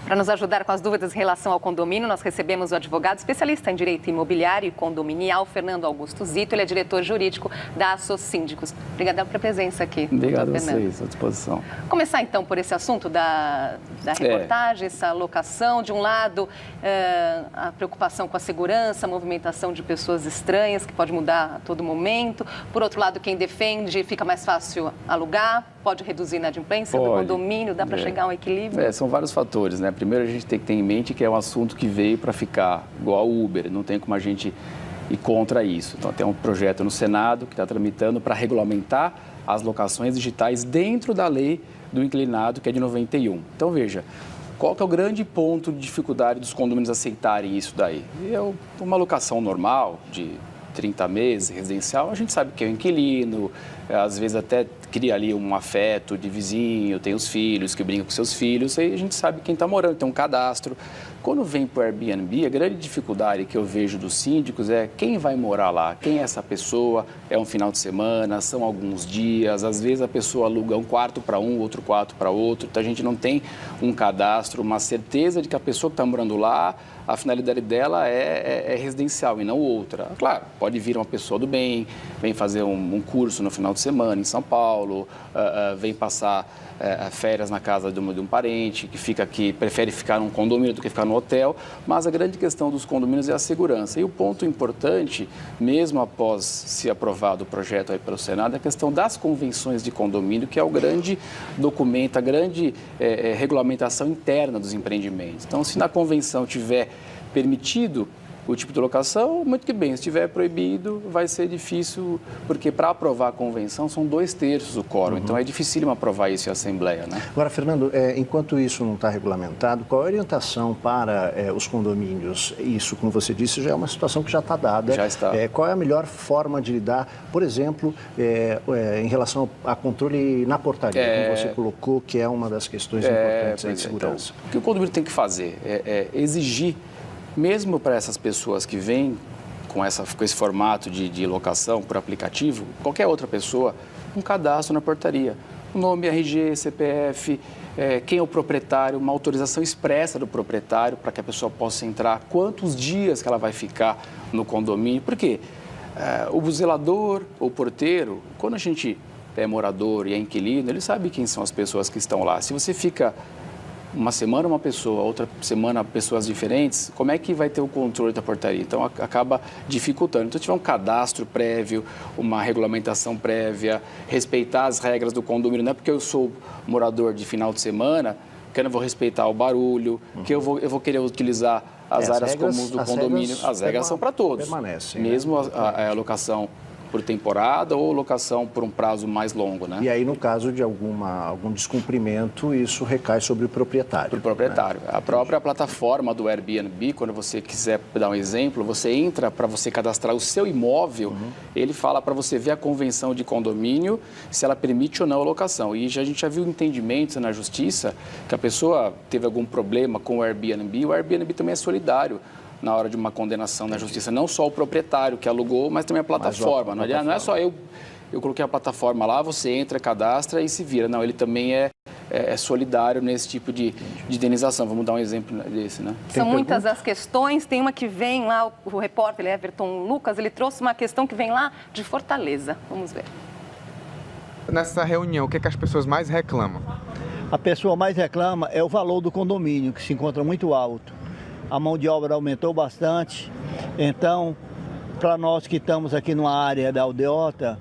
Para nos ajudar com as dúvidas em relação ao condomínio, nós recebemos o advogado especialista em direito imobiliário e condominial, Fernando Augusto Zito. Ele é diretor jurídico da Assosíndicos. Obrigada pela presença aqui. Obrigado a vocês, à disposição. Começar então por esse assunto da reportagem, essa locação. De um lado, a preocupação com a segurança, a movimentação de pessoas estranhas, que pode mudar a todo momento. Por outro lado, quem defende, fica mais fácil alugar, pode reduzir a inadimplência do condomínio, dá para chegar a um equilíbrio? São vários fatores, né? Primeiro, a gente tem que ter em mente que é um assunto que veio para ficar, igual ao Uber, não tem como a gente ir contra isso. Então, tem um projeto no Senado que está tramitando para regulamentar as locações digitais dentro da lei do inquilinato, que é de 91. Então, veja, qual que é o grande ponto de dificuldade dos condomínios aceitarem isso daí? Uma locação normal de 30 meses, residencial, a gente sabe que é o inquilino, às vezes até cria ali um afeto de vizinho, tem os filhos que brincam com seus filhos, aí a gente sabe quem está morando, tem um cadastro. Quando vem para o Airbnb, a grande dificuldade que eu vejo dos síndicos é quem vai morar lá, quem é essa pessoa, é um final de semana, são alguns dias, às vezes a pessoa aluga um quarto para um, outro quarto para outro, então a gente não tem um cadastro, uma certeza de que a pessoa que está morando lá, a finalidade dela é residencial e não outra. Claro, pode vir uma pessoa do bem, vem fazer um curso no final de semana em São Paulo, vem passar férias na casa de um parente, que fica aqui, prefere ficar num condomínio do que ficar no hotel, mas a grande questão dos condomínios é a segurança. E o ponto importante, mesmo após ser aprovado o projeto aí pelo Senado, é a questão das convenções de condomínio, que é o grande documento, a grande regulamentação interna dos empreendimentos. Então, se na convenção tiver permitido o tipo de locação, muito que bem. Se estiver proibido, vai ser difícil, porque para aprovar a convenção são 2/3 o quórum. Então é dificílimo aprovar isso em Assembleia, né? Agora, Fernando, enquanto isso não está regulamentado, qual é a orientação para os condomínios? Isso, como você disse, já é uma situação que já está dada. Já está. Qual é a melhor forma de lidar, por exemplo, em relação a controle na portaria, como você colocou, que é uma das questões importantes aí de segurança? Então, o que o condomínio tem que fazer é exigir, mesmo para essas pessoas que vêm com esse formato de locação por aplicativo, qualquer outra pessoa, um cadastro na portaria. O nome, RG, CPF, quem é o proprietário, uma autorização expressa do proprietário para que a pessoa possa entrar, quantos dias que ela vai ficar no condomínio. Por quê? O zelador, o porteiro, quando a gente é morador e é inquilino, ele sabe quem são as pessoas que estão lá. Se você fica uma semana uma pessoa, outra semana pessoas diferentes, como é que vai ter o controle da portaria? Então, acaba dificultando. Então, se tiver um cadastro prévio, uma regulamentação prévia, respeitar as regras do condomínio, não é porque eu sou morador de final de semana que eu não vou respeitar o barulho, que eu vou querer utilizar as áreas comuns do condomínio. As regras são para todos. Permanecem. Mesmo a locação por temporada ou locação por um prazo mais longo, né? E aí, no caso de algum descumprimento, isso recai sobre o proprietário. Sobre o proprietário. Né? A própria plataforma do Airbnb, quando você quiser dar um exemplo, você entra para você cadastrar o seu imóvel, ele fala para você ver a convenção de condomínio, se ela permite ou não a locação. E a gente já viu entendimentos na justiça que a pessoa teve algum problema com o Airbnb também é solidário na hora de uma condenação na justiça, não só o proprietário que alugou, mas também a plataforma. Não é só eu coloquei a plataforma lá, você entra, cadastra e se vira. Não, ele também é solidário nesse tipo de indenização. Vamos dar um exemplo desse, né? São muitas as questões, tem uma que vem lá, o repórter Everton Lucas, ele trouxe uma questão que vem lá de Fortaleza. Vamos ver. Nessa reunião, o que as pessoas mais reclamam? A pessoa mais reclama é o valor do condomínio, que se encontra muito alto. A mão de obra aumentou bastante, então, para nós que estamos aqui numa área da aldeota,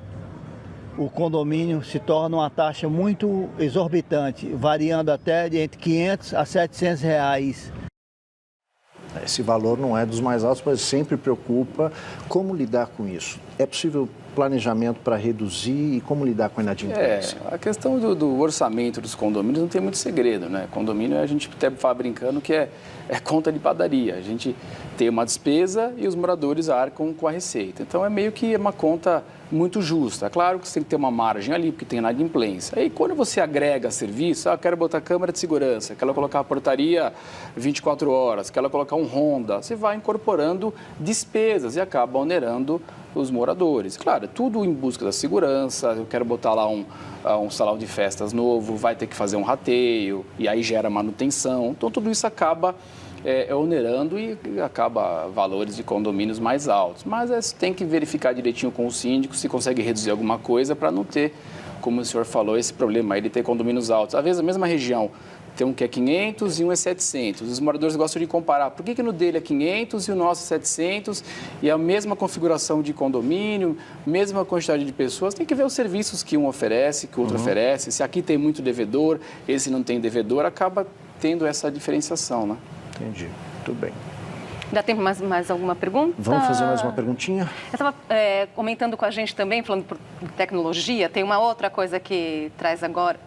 o condomínio se torna uma taxa muito exorbitante, variando até de entre 500 a 700 reais. Esse valor não é dos mais altos, mas sempre preocupa. Como lidar com isso? É possível planejamento para reduzir e como lidar com a inadimplência? A questão do orçamento dos condomínios não tem muito segredo, né? Condomínio, a gente até fala brincando que é conta de padaria. A gente tem uma despesa e os moradores arcam com a receita. Então, é meio que uma conta muito justa. Claro que você tem que ter uma margem ali, porque tem inadimplência. Aí, quando você agrega serviço, quero botar câmera de segurança, quero colocar a portaria 24 horas, quero colocar um Honda, você vai incorporando despesas e acaba onerando os moradores. Claro, tudo em busca da segurança, eu quero botar lá um salão de festas novo, vai ter que fazer um rateio, e aí gera manutenção. Então, tudo isso acaba onerando e acaba valores de condomínios mais altos. Mas tem que verificar direitinho com o síndico se consegue reduzir alguma coisa para não ter, como o senhor falou, esse problema aí de ter condomínios altos. Às vezes, a mesma região tem um que é 500 e um é 700. Os moradores gostam de comparar. Por que no dele é 500 e o nosso é 700? E a mesma configuração de condomínio, mesma quantidade de pessoas. Tem que ver os serviços que um oferece, que o outro oferece. Se aqui tem muito devedor, esse não tem devedor, acaba tendo essa diferenciação, né? Entendi. Muito bem. Dá tempo mais alguma pergunta? Vamos fazer mais uma perguntinha? Eu estava comentando com a gente também, falando de tecnologia, tem uma outra coisa que traz agora.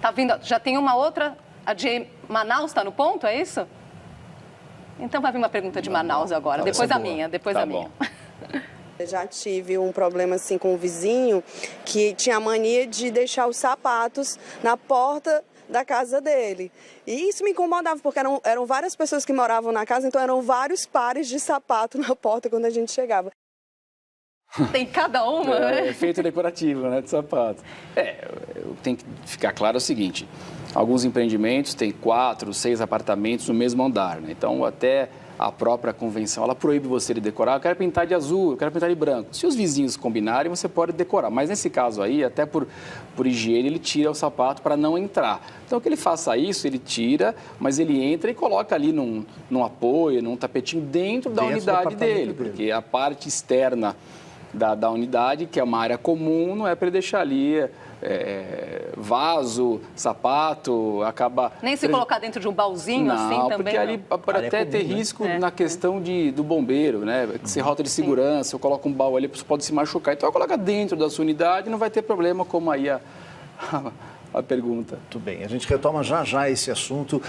Tá vindo, já tem uma outra, a de Manaus está no ponto, é isso? Então vai vir uma pergunta de Manaus agora, depois a minha, depois a minha. Eu já tive um problema assim com um vizinho que tinha a mania de deixar os sapatos na porta da casa dele. E isso me incomodava, porque eram várias pessoas que moravam na casa, então eram vários pares de sapato na porta quando a gente chegava. Tem cada uma, né? É efeito decorativo, né, de sapato. Tem que ficar claro o seguinte, alguns empreendimentos têm 4, 6 apartamentos no mesmo andar, né? Então, até a própria convenção, ela proíbe você de decorar, eu quero pintar de azul, eu quero pintar de branco. Se os vizinhos combinarem, você pode decorar. Mas nesse caso aí, até por higiene, ele tira o sapato para não entrar. Então, que ele faça isso, ele tira, mas ele entra e coloca ali num apoio, num tapetinho dentro da unidade dele. Porque a parte externa da unidade, que é uma área comum, não é para ele deixar ali vaso, sapato, acaba... Nem se colocar dentro de um baúzinho assim também? Porque ali pode até ter risco na questão do bombeiro, né? Se rota de segurança, eu coloco um baú ali, você pode se machucar. Então, coloca dentro da sua unidade, não vai ter problema, como aí a pergunta. Muito bem, a gente retoma já esse assunto.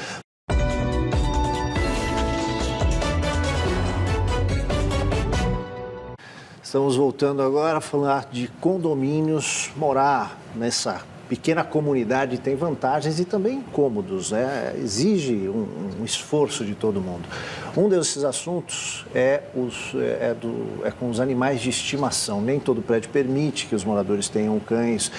Estamos voltando agora a falar de condomínios. Morar nessa pequena comunidade tem vantagens e também incômodos, né? Exige um esforço de todo mundo. Um desses assuntos é com os animais de estimação. Nem todo prédio permite que os moradores tenham cães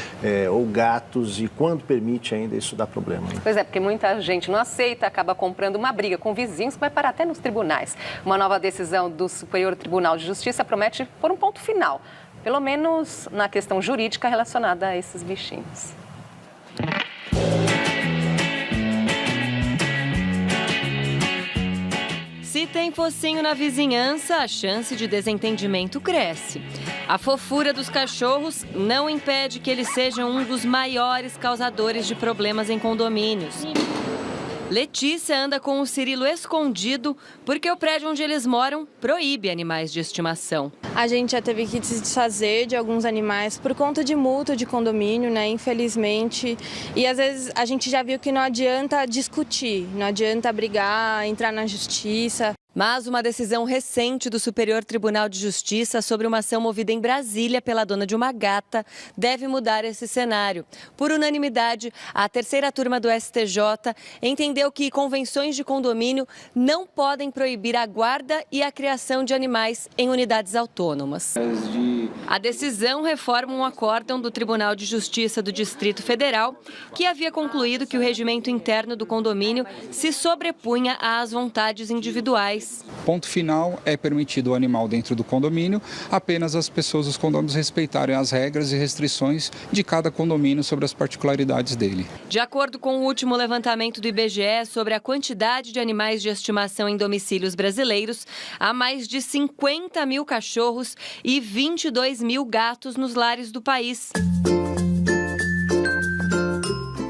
ou gatos, e quando permite ainda isso dá problema, né? Pois é, porque muita gente não aceita, acaba comprando uma briga com vizinhos que vai parar até nos tribunais. Uma nova decisão do Superior Tribunal de Justiça promete pôr um ponto final, pelo menos na questão jurídica relacionada a esses bichinhos. Se tem focinho na vizinhança, a chance de desentendimento cresce. A fofura dos cachorros não impede que eles sejam um dos maiores causadores de problemas em condomínios. Letícia anda com o Cirilo escondido porque o prédio onde eles moram proíbe animais de estimação. A gente já teve que se desfazer de alguns animais por conta de multa de condomínio, né? Infelizmente. E às vezes a gente já viu que não adianta discutir, não adianta brigar, entrar na justiça. Mas uma decisão recente do Superior Tribunal de Justiça sobre uma ação movida em Brasília pela dona de uma gata deve mudar esse cenário. Por unanimidade, a terceira turma do STJ entendeu que convenções de condomínio não podem proibir a guarda e a criação de animais em unidades autônomas. A decisão reforma um acórdão do Tribunal de Justiça do Distrito Federal, que havia concluído que o regimento interno do condomínio se sobrepunha às vontades individuais. Ponto final, é permitido o animal dentro do condomínio, apenas as pessoas dos condomínios respeitarem as regras e restrições de cada condomínio sobre as particularidades dele. De acordo com o último levantamento do IBGE sobre a quantidade de animais de estimação em domicílios brasileiros, há mais de 50 mil cachorros e 22 mil gatos nos lares do país.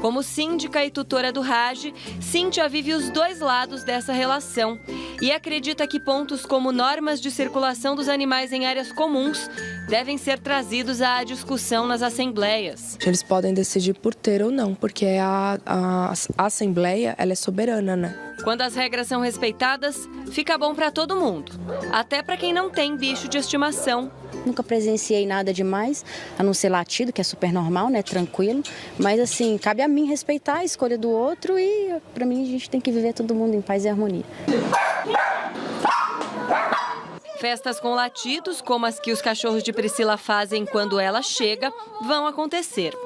Como síndica e tutora do RAGE, Cíntia vive os dois lados dessa relação e acredita que pontos como normas de circulação dos animais em áreas comuns devem ser trazidos à discussão nas assembleias. Eles podem decidir por ter ou não, porque a assembleia ela é soberana, né? Quando as regras são respeitadas, fica bom para todo mundo, até para quem não tem bicho de estimação. Nunca presenciei nada demais, a não ser latido, que é super normal, né, tranquilo. Mas assim, cabe a mim respeitar a escolha do outro e, para mim, a gente tem que viver todo mundo em paz e harmonia. Festas com latidos, como as que os cachorros de Priscila fazem quando ela chega, vão acontecer.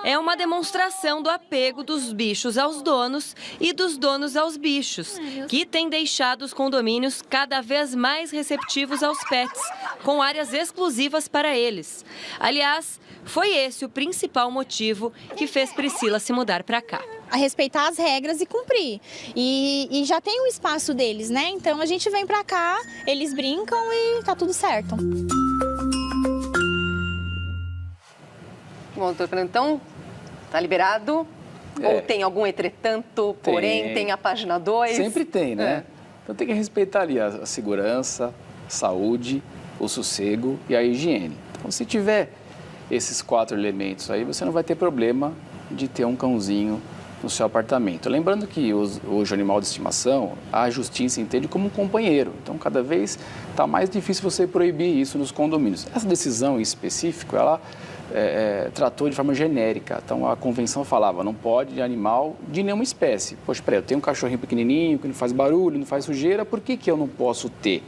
É uma demonstração do apego dos bichos aos donos e dos donos aos bichos, que tem deixado os condomínios cada vez mais receptivos aos pets, com áreas exclusivas para eles. Aliás, foi esse o principal motivo que fez Priscila se mudar para cá. A respeitar as regras e cumprir. E já tem o espaço deles, né? Então a gente vem para cá, eles brincam e tá tudo certo. Bom, doutor Fernando, então, tá liberado? Ou tem algum entretanto, porém, tem a página 2? Sempre tem, né? Então tem que respeitar ali a segurança, a saúde, o sossego e a higiene. Então, se tiver esses 4 elementos aí, você não vai ter problema de ter um cãozinho no seu apartamento. Lembrando que hoje o animal de estimação, a justiça entende como um companheiro. Então, cada vez está mais difícil você proibir isso nos condomínios. Essa decisão em específico, ela tratou de forma genérica. Então, a convenção falava, não pode animal de nenhuma espécie. Poxa, peraí, eu tenho um cachorrinho pequenininho, que não faz barulho, não faz sujeira, por que eu não posso ter?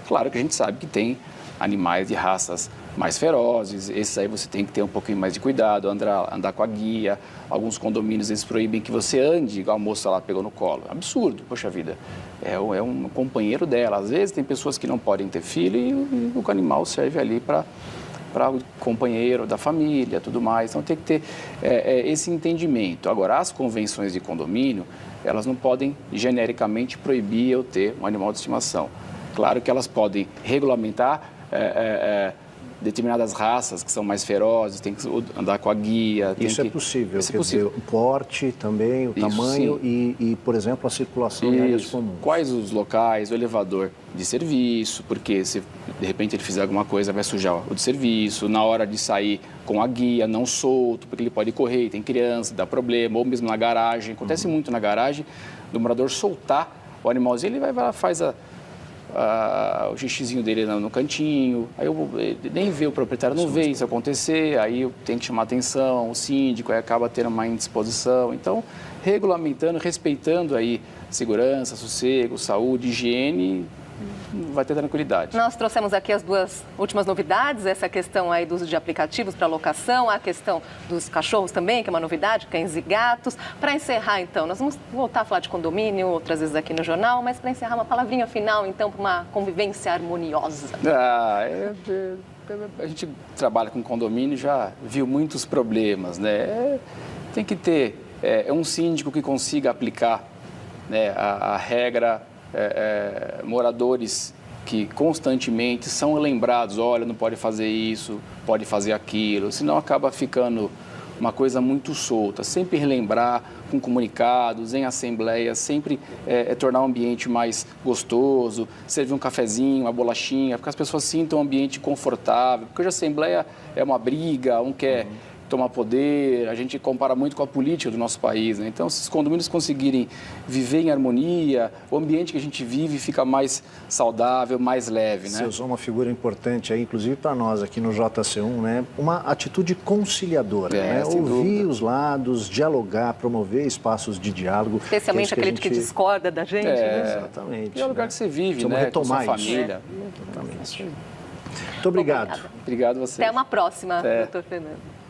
Claro que a gente sabe que tem animais de raças mais ferozes, esses aí você tem que ter um pouquinho mais de cuidado, andar com a guia. Alguns condomínios eles proíbem que você ande, igual a moça lá pegou no colo. Absurdo, poxa vida, é um companheiro dela. Às vezes tem pessoas que não podem ter filho e o animal serve ali para o companheiro da família, tudo mais. Então tem que ter esse entendimento. Agora, as convenções de condomínio, elas não podem genericamente proibir eu ter um animal de estimação. Claro que elas podem regulamentar determinadas raças que são mais ferozes, tem que andar com a guia. Isso é possível, quer dizer, o porte também, o tamanho e, por exemplo, a circulação em áreas comuns. Quais os locais, o elevador de serviço, porque se de repente ele fizer alguma coisa, vai sujar o de serviço, na hora de sair com a guia, não solto, porque ele pode correr, tem criança, dá problema, ou mesmo na garagem. Acontece muito na garagem, do morador soltar o animalzinho, ele vai lá, faz o xixizinho dele no cantinho, aí ele nem vê, o proprietário não vê isso acontecer, aí eu tenho que chamar atenção, o síndico, aí acaba tendo uma indisposição. Então, regulamentando, respeitando aí segurança, sossego, saúde, higiene, vai ter tranquilidade. Nós trouxemos aqui as 2 últimas novidades, essa questão aí do uso de aplicativos para locação, a questão dos cachorros também, que é uma novidade, cães e gatos. Para encerrar, então, nós vamos voltar a falar de condomínio outras vezes aqui no jornal, mas para encerrar, uma palavrinha final, então, para uma convivência harmoniosa. A gente trabalha com condomínio, já viu muitos problemas, né? Tem que ter um síndico que consiga aplicar, né, a regra. Moradores que constantemente são lembrados, olha, não pode fazer isso, pode fazer aquilo, senão acaba ficando uma coisa muito solta. Sempre relembrar com comunicados, em assembleia, sempre tornar o ambiente mais gostoso, servir um cafezinho, uma bolachinha, para que as pessoas sintam um ambiente confortável, porque hoje a assembleia é uma briga, um quer tomar poder, a gente compara muito com a política do nosso país, né? Então, se os condomínios conseguirem viver em harmonia, o ambiente que a gente vive fica mais saudável, mais leve, né? Você usou uma figura importante aí, inclusive para nós aqui no JC1, né? Uma atitude conciliadora, né? Ouvir os lados, dialogar, promover espaços de diálogo. Especialmente aquele que discorda da gente, né? Exatamente. É o lugar que você vive, né? Retomar com sua família. Exatamente. Muito obrigado. Obrigado a você. Até uma próxima, doutor Fernando.